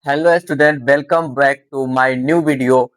Hello student, welcome back to my new video.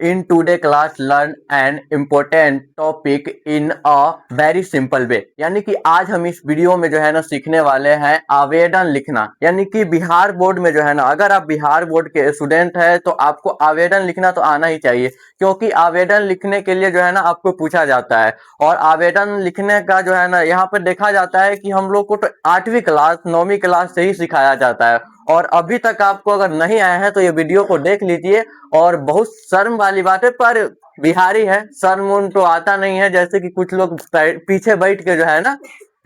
In today class, learn an important topic in a very simple way. यानी कि आज हम इस video में जो है ना सीखने वाले हैं आवेदन लिखना। यानी कि बिहार बोर्ड में जो है ना, अगर आप बिहार बोर्ड के स्टूडेंट हैं तो आपको आवेदन लिखना तो आना ही चाहिए, क्योंकि आवेदन लिखने के लिए जो है ना आपको पूछा जाता है। और आवेदन लिखने का जो है ना यहाँ पर देखा जाता है कि हम लोग को तो 8वीं क्लास 9वीं क्लास से ही सिखाया जाता है। और अभी तक आपको अगर नहीं आया है तो ये वीडियो को देख लीजिए। और बहुत शर्म वाली बात है, पर बिहारी है, शर्म उन तो आता नहीं है। जैसे कि कुछ लोग पीछे बैठ के जो है ना,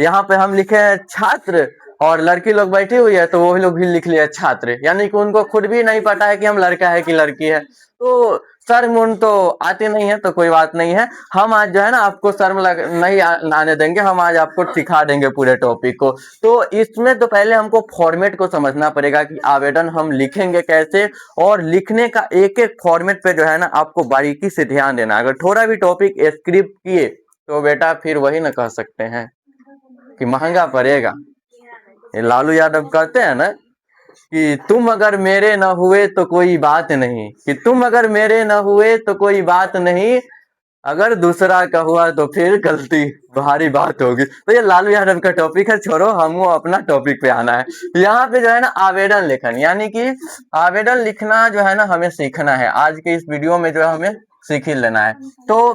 यहाँ पे हम लिखे हैं छात्र और लड़की लोग बैठी हुई है तो वो लोग भी लिख लिए छात्र, यानी कि उनको खुद भी नहीं पता है कि हम लड़का है कि लड़की है। तो शर्म उन तो आती नहीं है, तो कोई बात नहीं है। हम आज जो है ना आपको शर्म नहीं आने देंगे, हम आज आपको सिखा देंगे पूरे टॉपिक को। तो इसमें तो पहले हमको फॉर्मेट को समझना पड़ेगा कि आवेदन हम लिखेंगे कैसे, और लिखने का एक एक फॉर्मेट पे जो है ना आपको बारीकी से ध्यान देना। अगर थोड़ा भी टॉपिक स्क्रिप्ट किए तो बेटा फिर वही ना कह सकते हैं कि महंगा पड़ेगा। ये लालू यादव कहते हैं ना कि तुम अगर मेरे न हुए तो कोई बात नहीं, कि तुम अगर मेरे न हुए तो कोई बात नहीं, अगर दूसरा का हुआ तो फिर गलती भारी बात होगी। तो ये लालू यादव का टॉपिक है, छोड़ो, हमको अपना टॉपिक पे आना है। यहाँ पे जो है ना आवेदन लेखन, यानी कि आवेदन लिखना जो है ना हमें सीखना है। आज के इस वीडियो में जो है हमें सीख ही लेना है। तो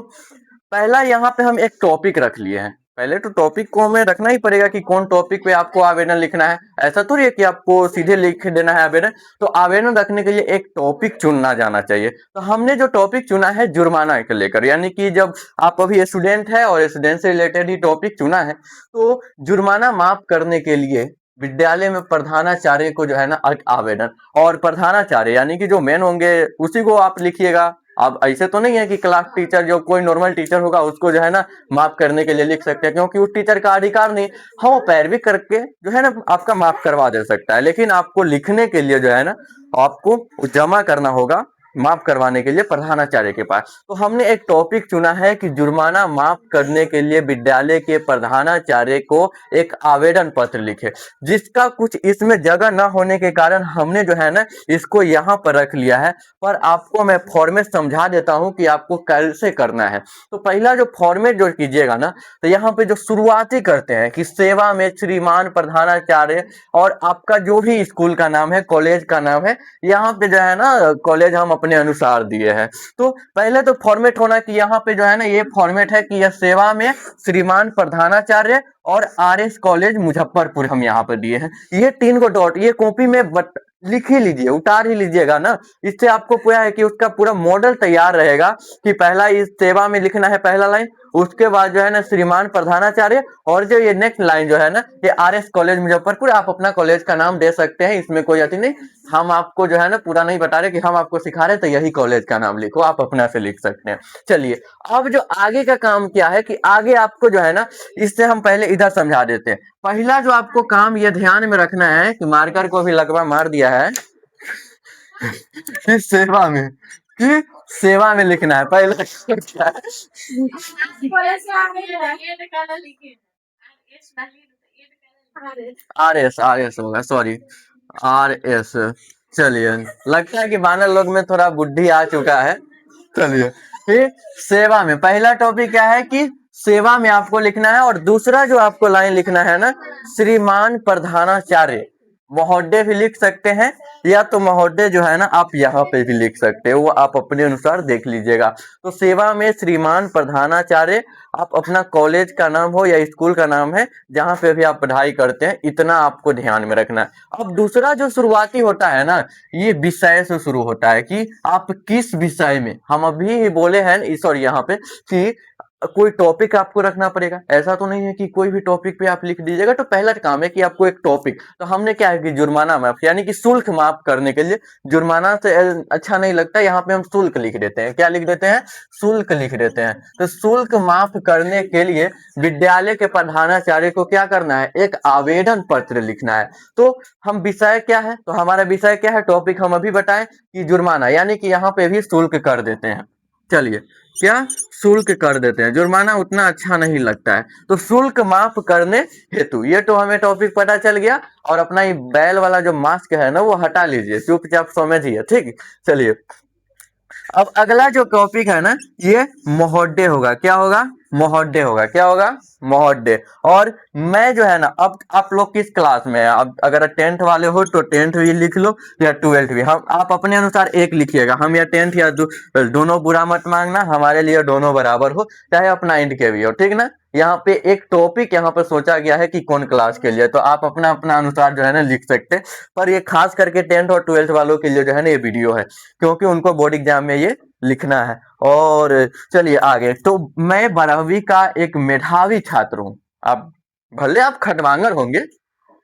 पहला यहाँ पे हम एक टॉपिक रख लिए हैं। पहले तो टॉपिक को हमें रखना ही पड़ेगा कि कौन टॉपिक पे आपको आवेदन लिखना है। ऐसा थोड़ी है कि आपको सीधे लिख देना है आवेदन। तो आवेदन रखने के लिए एक टॉपिक चुनना जाना चाहिए। तो हमने जो टॉपिक चुना है जुर्माना को लेकर, यानी कि जब आप अभी स्टूडेंट है और स्टूडेंट से रिलेटेड ही टॉपिक चुना है। तो जुर्माना माफ करने के लिए विद्यालय में प्रधानाचार्य को जो है ना आवेदन, और प्रधानाचार्य यानी कि जो मेन होंगे उसी को आप लिखिएगा। अब ऐसे तो नहीं है कि क्लास टीचर जो कोई नॉर्मल टीचर होगा उसको जो है ना माफ करने के लिए लिख सकते हैं, क्योंकि उस टीचर का अधिकार नहीं। हाँ, वो पैरवी करके जो है ना आपका माफ करवा दे सकता है, लेकिन आपको लिखने के लिए जो है ना आपको जमा करना होगा माफ करवाने के लिए प्रधानाचार्य के पास। तो हमने एक टॉपिक चुना है कि जुर्माना माफ करने के लिए विद्यालय के प्रधानाचार्य को एक आवेदन पत्र लिखे, जिसका कुछ इसमें जगह न होने के कारण हमने जो है ना इसको यहाँ पर रख लिया है। पर आपको मैं फॉर्मेट समझा देता हूँ कि आपको कैसे करना है। तो पहला जो फॉर्मेट जो कीजिएगा ना, तो यहाँ पे जो शुरुआती करते हैं कि सेवा में श्रीमान प्रधानाचार्य, और आपका जो भी स्कूल का नाम है, कॉलेज का नाम है, यहाँ पे जो है ना कॉलेज हम अपने अनुसार दिए हैं। तो पहले तो फॉर्मेट होना कि यहाँ पे जो है ना ये फॉर्मेट है कि यह सेवा में श्रीमान प्रधानाचार्य और आरएस कॉलेज मुजफ्फरपुर हम यहाँ पर दिए हैं। ये 3 को डॉट ये कॉपी में लिख ही लीजिए, उतार ही लीजिएगा ना। इससे आपको पूरा है कि उसका पूरा मॉडल तैयार रहेगा कि पहला इस सेवा में लिखना है पहला लाइन, उसके बाद जो है ना श्रीमान प्रधानाचार्य, और जो ये नेक्स्ट लाइन जो है ना ये आरएस कॉलेज मुजफ्फरपुर। आप अपना कॉलेज का नाम दे सकते हैं, इसमें कोई अति नहीं। हम आपको जो है ना पूरा नहीं बता रहे कि हम आपको सिखा रहे, तो यही कॉलेज का नाम लिखो, आप अपना से लिख सकते हैं। चलिए, अब जो आगे का काम क्या है कि आगे आपको जो है ना इससे हम पहले इधर समझा देते हैं। पहला जो आपको काम ये ध्यान में रखना है कि मार्कर को भी लगवा मार दिया है कि सेवा में लिखना है पहले क्या है? आर एस होगा, सॉरी, आर एस। चलिए, लगता है कि बानर लोग में थोड़ा बुद्धि आ चुका है। चलिए, फिर सेवा में पहला टॉपिक क्या है कि सेवा में आपको लिखना है। और दूसरा जो आपको लाइन लिखना है ना, श्रीमान प्रधानाचार्य, महोदय भी लिख सकते हैं, या तो महोदय जो है ना आप यहाँ पे भी लिख सकते हो, वो आप अपने अनुसार देख लीजिएगा। तो सेवा में श्रीमान प्रधानाचार्य, आप अपना कॉलेज का नाम हो या स्कूल का नाम है जहाँ पे भी आप पढ़ाई करते हैं, इतना आपको ध्यान में रखना है। अब दूसरा जो शुरुआती होता है ना, ये विषय से शुरू होता है कि आप किस विषय में, हम अभी बोले हैं सॉरी यहाँ पे कि कोई टॉपिक आपको रखना पड़ेगा। ऐसा तो नहीं है कि कोई भी टॉपिक पे आप लिख दीजिएगा। तो पहला काम है कि आपको एक टॉपिक, तो हमने क्या है कि जुर्माना माफ, यानी कि शुल्क माफ करने के लिए, जुर्माना से अच्छा नहीं लगता, यहाँ पे हम शुल्क लिख देते हैं। क्या लिख देते हैं? शुल्क लिख देते हैं। तो शुल्क माफ करने के लिए विद्यालय के प्रधानाचार्य को क्या करना है? एक आवेदन पत्र लिखना है। तो हम विषय क्या है, तो हमारा विषय क्या है, टॉपिक हम अभी बताएं कि जुर्माना, यानी कि यहाँ पे भी शुल्क कर देते हैं। चलिए, क्या शुल्क कर देते हैं, जुर्माना उतना अच्छा नहीं लगता है, तो शुल्क माफ करने हेतु, ये तो हमें टॉपिक पता चल गया। और अपना ये बैल वाला जो मास्क है ना वो हटा लीजिए, चुपचाप समझिए, ठीक। चलिए, अब अगला जो टॉपिक है ना ये महोदय होगा। क्या होगा? महोदय होगा। क्या होगा? महोदय। और मैं जो है ना, अब आप लोग किस क्लास में है? अब अगर 10th वाले हो तो 10th भी लिख लो या 12th भी, हम आप अपने अनुसार एक लिखिएगा। हम या 10th या दोनों बुरा मत मांगना, हमारे लिए दोनों बराबर हो, चाहे अपना इंड के भी हो, ठीक ना। यहाँ पे एक टॉपिक यहाँ पर सोचा गया है कि कौन क्लास के लिए, तो आप अपना अपना अनुसार जो है ना लिख सकते हैं। पर ये खास करके 10th और 12th वालों के लिए जो है ना ये वीडियो है, क्योंकि उनको बोर्ड एग्जाम में ये लिखना है। और चलिए आगे, तो मैं 12वीं का एक मेधावी छात्र हूँ। आप भले आप खटवांगर होंगे,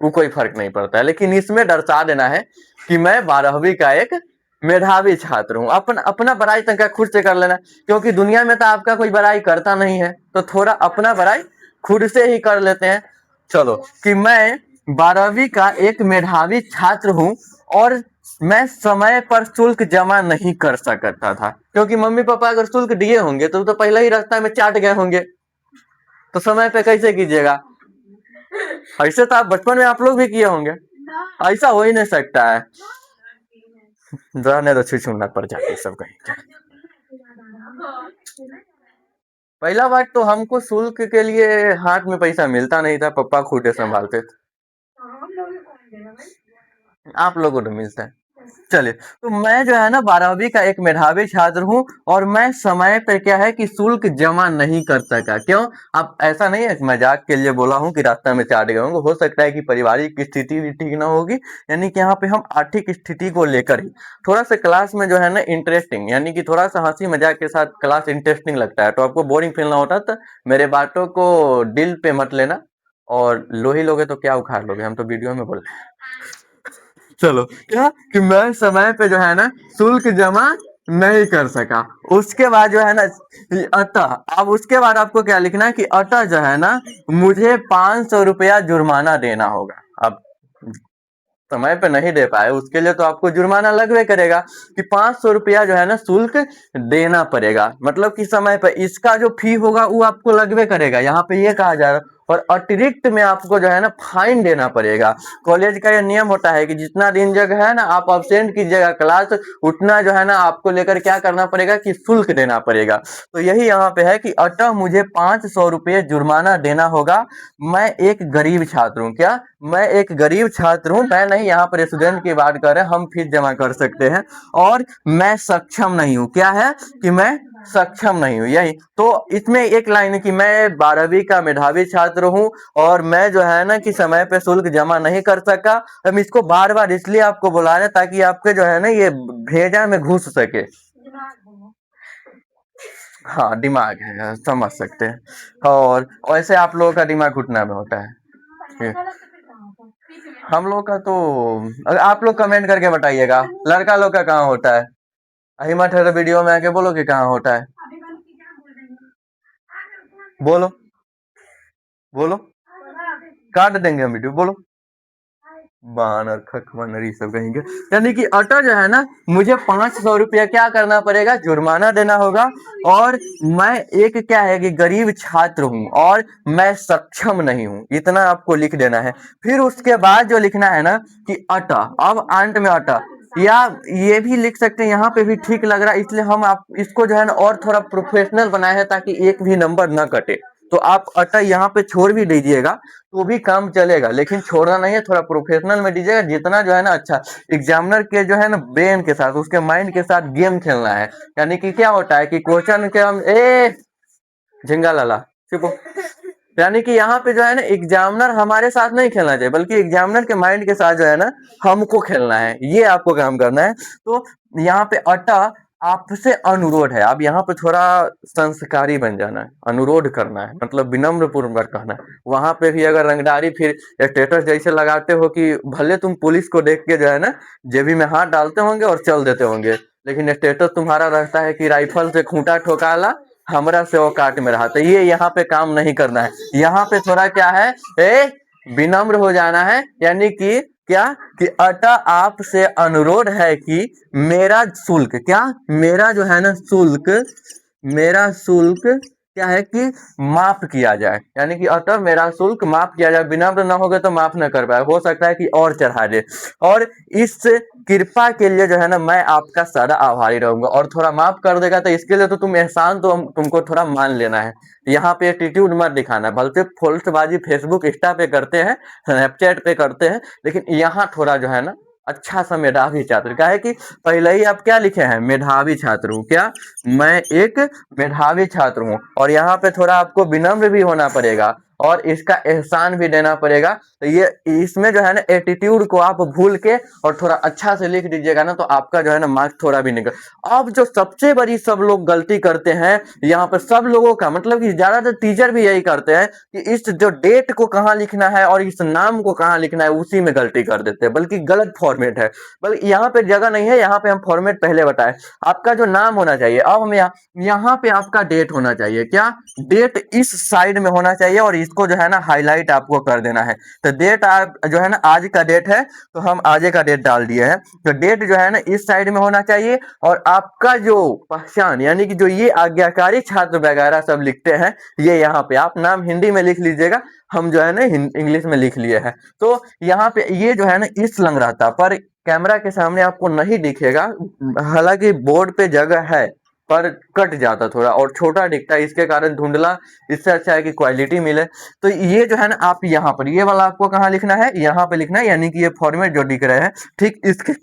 वो कोई फर्क नहीं पड़ता है, लेकिन इसमें दर्शा देना है कि मैं 12वीं का एक मेधावी छात्र हूँ। अपना अपना बड़ाई तक खुद से कर लेना, क्योंकि दुनिया में तो आपका कोई बड़ाई करता नहीं है, तो थोड़ा अपना बड़ाई खुद से ही कर लेते हैं। चलो, कि मैं 12वीं का एक मेधावी छात्र हूँ और मैं समय पर शुल्क जमा नहीं कर सकता था, क्योंकि मम्मी पापा अगर शुल्क दिए होंगे तो पहले ही रास्ता में चाट गए होंगे, तो समय पे कैसे कीजिएगा? ऐसे तो आप बचपन में आप लोग भी किए होंगे, ऐसा हो ही नहीं सकता है। रहने तो छुछुन्नत पर जाती सब कहीं। पहला बात तो हमको शुल्क के लिए हाथ में पैसा मिलता नहीं था, पापा खुद संभालते थे। आप लोगों को तो मिलता है। चलिए, तो मैं जो है ना 12वीं का एक मेधावी छात्र हूँ और मैं समय पर क्या है कि शुल्क जमा नहीं कर सका। क्यों? अब ऐसा नहीं है, मजाक के लिए बोला हूँ कि रास्ता में चाट गए होंगे, हो सकता है कि पारिवारिक स्थिति भी ठीक ना होगी, यानी कि यहाँ पे हम आर्थिक स्थिति को लेकर ही थोड़ा सा क्लास में जो है ना इंटरेस्टिंग, यानी कि थोड़ा सा हंसी मजाक के साथ क्लास इंटरेस्टिंग लगता है, तो आपको बोरिंग फील ना होता, तो मेरे बातों को दिल पे मत लेना, और लो ही लोगे तो क्या उखाड़ लोगे, हम तो वीडियो में बोल रहे हैं। चलो, क्या कि मैं समय पे जो है ना शुल्क जमा नहीं कर सका। उसके बाद जो है ना अतः, अब उसके बाद आपको क्या लिखना है कि अतः जो है ना मुझे 500 रुपया जुर्माना देना होगा। अब समय पे नहीं दे पाए उसके लिए तो आपको जुर्माना लगवे करेगा, कि 500 रुपया जो है ना शुल्क देना पड़ेगा, मतलब कि समय पे इसका जो फी होगा वो आपको लगवे करेगा, यहाँ पे ये कहा जा रहा है। और अतिरिक्त में आपको जो है ना फाइन देना पड़ेगा। कॉलेज का ये नियम होता है कि जितना दिन जगह है ना आप अब्सेंट कीजिएगा क्लास, उतना जो है ना आपको लेकर क्या करना पड़ेगा कि शुल्क देना पड़ेगा। तो यही यहाँ पे है कि अतः मुझे 500 रुपये जुर्माना देना होगा। मैं एक गरीब छात्र हूँ। क्या? मैं एक गरीब छात्र हूँ, मैं नहीं, यहाँ पर स्टूडेंट की बात कर रहे हैं, हम फीस जमा कर सकते हैं। और मैं सक्षम नहीं हूँ। क्या है? कि मैं सक्षम नहीं हूँ। यही तो इसमें एक लाइन है कि मैं 12वीं का मेधावी छात्र हूँ और मैं जो है ना कि समय पे शुल्क जमा नहीं कर सका। हम इसको बार बार इसलिए आपको बुला रहे हैं ताकि आपके जो है ना ये भेजा में घुस सके। हाँ, दिमाग है, समझ सकते हैं। और वैसे आप लोगों का दिमाग घुटना में होता है, हम लोग का तो आप लोग कमेंट करके बताइएगा लड़का लोग का कहाँ होता है। अहिमत है तो वीडियो में आके बोलो कि कहाँ होता है, बोलो बोलो, काट देंगे हम वीडियो, बोलो। बानर खक बनरी सब कहेंगे। यानी कि अटा जो है ना मुझे 500 रुपया क्या करना पड़ेगा, जुर्माना देना होगा। और मैं एक क्या है कि गरीब छात्र हूँ और मैं सक्षम नहीं हूँ, इतना आपको लिख देना है। फिर उसके बाद जो लिखना है ना कि अटा, अब अंत में अटा, या ये भी लिख सकते हैं, यहाँ पे भी ठीक लग रहा है, इसलिए हम आप इसको जो है ना और थोड़ा प्रोफेशनल बनाए हैं ताकि एक भी नंबर न कटे। तो आप अटा यहाँ पे छोड़ भी दीजिएगा तो भी काम चलेगा, लेकिन छोड़ना नहीं है, थोड़ा प्रोफेशनल में दीजिएगा जितना जो है ना अच्छा। एग्जामिनर के जो है ना ब्रेन के साथ, उसके माइंड के साथ गेम खेलना है। यानी कि क्या होता है कि क्वेश्चन के हम झिंगा लाला चुप हो। यानी कि यहाँ पे जो है ना एग्जामिनर हमारे साथ नहीं खेलना चाहिए, बल्कि एग्जामिनर के माइंड के साथ जो है ना हमको खेलना है, ये आपको काम करना है। तो यहाँ पे अटा आपसे अनुरोध है, आप यहाँ पे थोड़ा संस्कारी बन जाना है, अनुरोध करना है, मतलब विनम्र पूर्वक कहना है। वहां पे भी अगर रंगदारी फिर स्टेटस जैसे लगाते हो कि भले तुम पुलिस को देख के जो है ना जेबी में हाथ डालते होंगे और चल देते होंगे, लेकिन स्टेटस तुम्हारा रहता है कि राइफल से खूंटा ठोकाला हमरा से औकात में रहा। तो ये यहाँ पे काम नहीं करना है, यहाँ पे थोड़ा क्या है विनम्र हो जाना है, यानी कि क्या कि अतः आपसे अनुरोध है कि मेरा शुल्क, क्या मेरा जो है ना शुल्क, मेरा शुल्क क्या है कि माफ किया जाए, यानी कि अतः मेरा शुल्क माफ किया जाए। विनम्र न होगे तो माफ न कर पाए, हो सकता है कि और चढ़ा दे। और इस कृपा के लिए जो है ना मैं आपका सदा आभारी रहूंगा। और थोड़ा माफ कर देगा तो इसके लिए तो तुम एहसान तो तुमको थोड़ा मान लेना है। यहाँ पे एटीट्यूड मत दिखाना, बल्कि फोल्सबाजी फेसबुक इंस्टा पे करते हैं, स्नैपचैट पे करते हैं, लेकिन यहाँ थोड़ा जो है ना अच्छा सा मेधावी छात्र का है कि पहले ही आप क्या लिखे हैं, मेधावी छात्र हूँ। क्या मैं एक मेधावी छात्र हूँ। और यहाँ पे थोड़ा आपको विनम्र भी होना पड़ेगा और इसका एहसान भी देना पड़ेगा। तो ये इसमें जो है ना एटीट्यूड को आप भूल के और थोड़ा अच्छा से लिख दीजिएगा ना, तो आपका जो है ना मार्क्स थोड़ा भी निकल। अब जो सबसे बड़ी सब लोग गलती करते हैं यहाँ पर, सब लोगों का मतलब कि ज्यादातर टीचर भी यही करते हैं कि इस जो डेट को कहाँ लिखना है और इस नाम को कहाँ लिखना है उसी में गलती कर देते हैं, बल्कि गलत फॉर्मेट है। बल्कि यहाँ पे जगह नहीं है, यहाँ पे हम फॉर्मेट पहले बताए। आपका जो नाम होना चाहिए, अब हम यहाँ पे आपका डेट होना चाहिए। क्या डेट इस साइड में होना चाहिए और इसको जो है ना हाईलाइट आपको कर देना है। तो डेट आप जो है ना आज का डेट है तो हम आज का डेट डाल दिए हैं, तो डेट जो है ना इस साइड में होना चाहिए। और आपका जो पहचान, यानी कि जो ये आज्ञाकारी छात्र वगैरह सब लिखते हैं, ये यहाँ पे आप नाम हिंदी में लिख लीजिएगा, हम जो है ना इंग्लिश में लिख लिए हैं। तो यहाँ पे ये जो है ना इस लंग रहता, पर कैमरा के सामने आपको नहीं दिखेगा, हालांकि बोर्ड पे जगह है पर कट जाता थोड़ा और छोटा दिखता है, इसके कारण धुंधला। इससे अच्छा है कि क्वालिटी मिले। तो ये जो है ना आप यहाँ पर ये वाला आपको कहाँ लिखना है, यहाँ पे लिखना है, यानी कि ये फॉर्मेट जो दिख रहे हैं ठीक इसके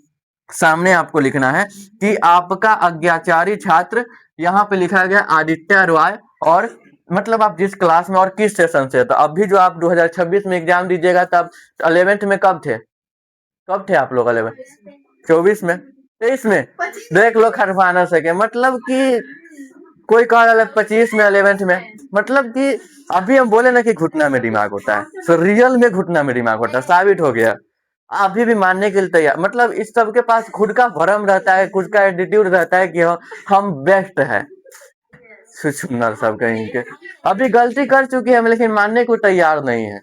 सामने आपको लिखना है कि आपका अज्ञाचारी छात्र, यहाँ पे लिखा गया आदित्य रॉय, और मतलब आप जिस क्लास में और किस सेशन से। तो अभी जो आप 2026 में एग्जाम दीजिएगा तब 11th में कब थे, कब थे आप लोग 11 24 में 23 में, देख लो खरफाना सके, मतलब कि कोई कह रहा है 25 में 11th में, मतलब कि अभी हम बोले ना कि घुटना में दिमाग होता है, तो रियल में घुटना में दिमाग होता है, साबित हो गया। अभी भी मानने के लिए तैयार, मतलब इस सब के पास खुद का भरम रहता है, खुद का एटीट्यूड रहता है कि हम बेस्ट है। सुनर सब कहीं के अभी गलती कर चुके हैं लेकिन मानने को तैयार नहीं है।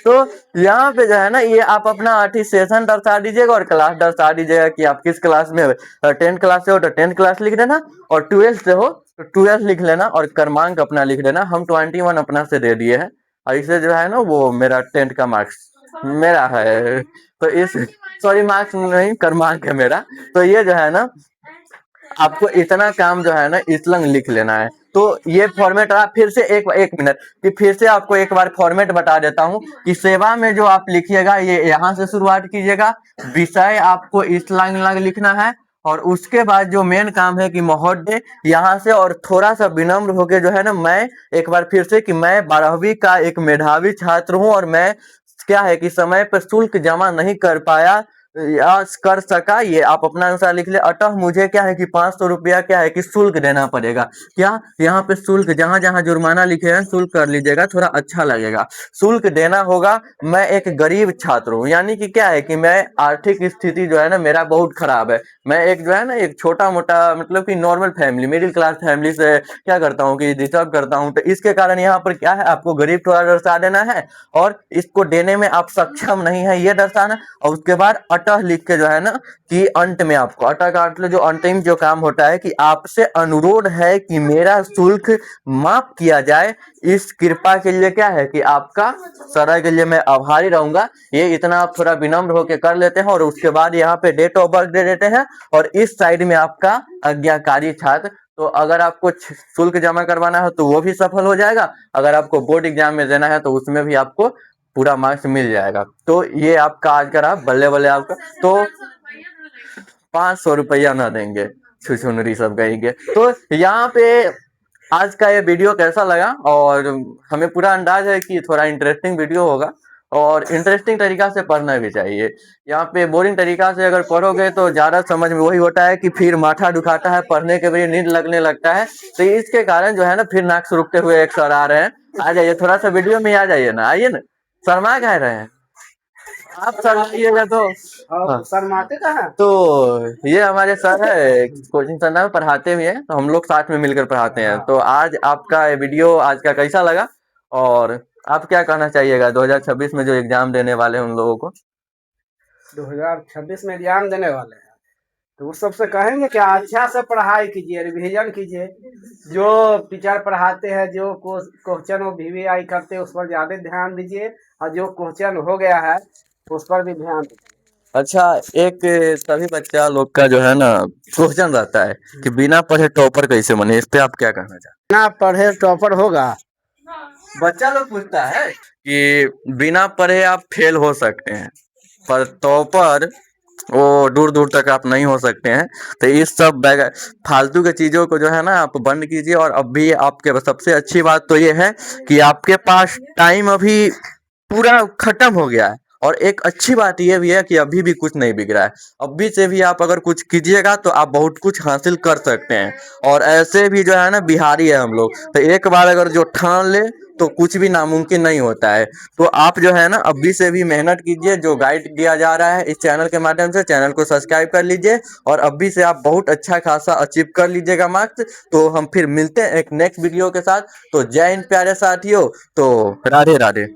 तो यहाँ पे जो है ना ये आप अपना सेशन दर्शा दीजिएगा और क्लास दर्शा दीजिएगा कि आप किस क्लास में हो। 10th क्लास से हो तो 10th क्लास लिख देना, और 12th से हो तो 12th लिख लेना, और क्रमांक अपना लिख देना। हम 21 अपना से दे दिए हैं, और इसे जो है ना वो मेरा 10th का मार्क्स मेरा है, तो इस सॉरी मार्क्स नहीं क्रमांक है मेरा। तो ये जो है ना आपको इतना काम जो है ना इसलंग लिख लेना है। तो ये फॉर्मेट आप फिर से एक मिनट कि फिर से आपको एक बार फॉर्मेट बता देता हूँ कि सेवा में जो आप लिखिएगा ये यहाँ से शुरुआत कीजिएगा, विषय आपको इसलंग लिखना है, और उसके बाद जो मेन काम है कि महोदय यहाँ से। और थोड़ा सा विनम्र होके जो है ना मैं एक बार फिर से कि मैं 12वीं का एक मेधावी छात्र हूँ, और मैं क्या है कि समय पर शुल्क जमा नहीं कर पाया या कर सका, ये आप अपना अनुसार लिख ले। अतः मुझे क्या है कि 500 रुपया क्या है कि शुल्क देना पड़ेगा। क्या यहाँ पे शुल्क जहां जहां जुर्माना लिखे हैं शुल्क कर लीजिएगा, थोड़ा अच्छा लगेगा। शुल्क देना होगा। मैं एक गरीब छात्र हूँ, यानी कि क्या है कि मैं आर्थिक स्थिति जो है ना मेरा बहुत खराब है। मैं एक जो है ना एक छोटा मोटा मतलब कि normal family, middle class family से क्या करता हूँ कि डिस्टर्ब करता हूँ। तो इसके कारण यहाँ पर क्या है आपको गरीब थोड़ा दर्शा देना है, और इसको देने में आप सक्षम नहीं है ये दर्शाना। और उसके बाद अतः लिख के जो है ना कि अंत में आपको अतः का मतलब जो अंतिम जो काम होता है कि आपसे अनुरोध है कि मेरा शुल्क माफ किया जाए। इस कृपा के लिए क्या है कि आपका सदा के लिए मैं आभारी रहूंगा। ये इतना आप थोड़ा विनम्र होकर कर लेते हैं, और उसके बाद यहाँ पे डेट ऑफ बर्थ दे देते हैं, और इस साइड में आपका आज्ञाकारी छात्र। तो अगर आपको शुल्क जमा करवाना है तो वो भी सफल हो जाएगा, अगर आपको बोर्ड एग्जाम में देना है तो उसमें भी आपको पूरा मार्क्स मिल जाएगा। तो ये आपका आज का रहा, बल्ले बल्ले आपका। तो 500 रुपया ना देंगे, छुछुनरी सब कहेंगे। तो यहाँ पे आज का ये वीडियो कैसा लगा, और हमें पूरा अंदाज है कि थोड़ा इंटरेस्टिंग वीडियो होगा, और इंटरेस्टिंग तरीका से पढ़ना भी चाहिए। यहाँ पे बोरिंग तरीका से अगर पढ़ोगे तो ज्यादा समझ में वही होता है कि फिर माथा दुखाता है, पढ़ने के बाद नींद लगने लगता है। तो इसके कारण जो है ना फिर नाक सुरुकते हुए एक सर आ रहे हैं। आ जाइए थोड़ा सा वीडियो में आ जाइए ना, आइए ना, शर्मा कह रहे हैं आप, शर्माइएगा तो हाँ। शर्माते कहाँ? तो ये हमारे सर है, कोचिंग सेंटर में पढ़ाते भी हैं, तो हम लोग साथ में मिलकर पढ़ाते हैं। तो आज आपका ये वीडियो आज का कैसा लगा, और आप क्या कहना चाहिएगा 2026 में जो एग्जाम देने वाले हैं उन लोगों को? 2026 में एग्जाम देने वाले हैं, तो उस सबसे कहेंगे कि अच्छा से पढ़ाई कीजिए, रिवीजन कीजिए। जो टीचर पढ़ाते हैं, जो क्वेश्चन वो VVI करते हैं, उस पर ज्यादा ध्यान दीजिए, और जो क्वेश्चन हो गया है उस पर भी ध्यान दीजिए। अच्छा, एक सभी बच्चा लोग का जो है ना क्वेश्चन रहता है कि बिना पढ़े टॉपर कैसे बने, इस पे आप क्या कहना चाहते ना पढ़े टॉपर होगा? हैं? बच्चा लोग पूछता है कि बिना पढ़े आप फेल हो सकते हैं, पर टॉपर वो दूर दूर तक आप नहीं हो सकते हैं। तो इस सब फालतू के चीजों को जो है ना आप बंद कीजिए। और अभी आपके सबसे अच्छी बात तो ये है कि आपके पास टाइम अभी पूरा खत्म हो गया है। और एक अच्छी बात ये भी है कि अभी भी कुछ नहीं बिक रहा है। अभी से भी आप अगर कुछ कीजिएगा तो आप बहुत कुछ हासिल कर सकते हैं। और ऐसे भी जो है ना बिहारी है हम लोग, तो एक बार अगर जो ठान ले तो कुछ भी नामुमकिन नहीं होता है। तो आप जो है ना अभी से भी मेहनत कीजिए। जो गाइड दिया जा रहा है इस चैनल के माध्यम से, चैनल को सब्सक्राइब कर लीजिए और अभी से आप बहुत अच्छा खासा अचीव कर लीजिएगा मार्क्स। तो हम फिर मिलते हैं एक नेक्स्ट वीडियो के साथ। तो जय हिंद प्यारे साथियों। तो राधे राधे।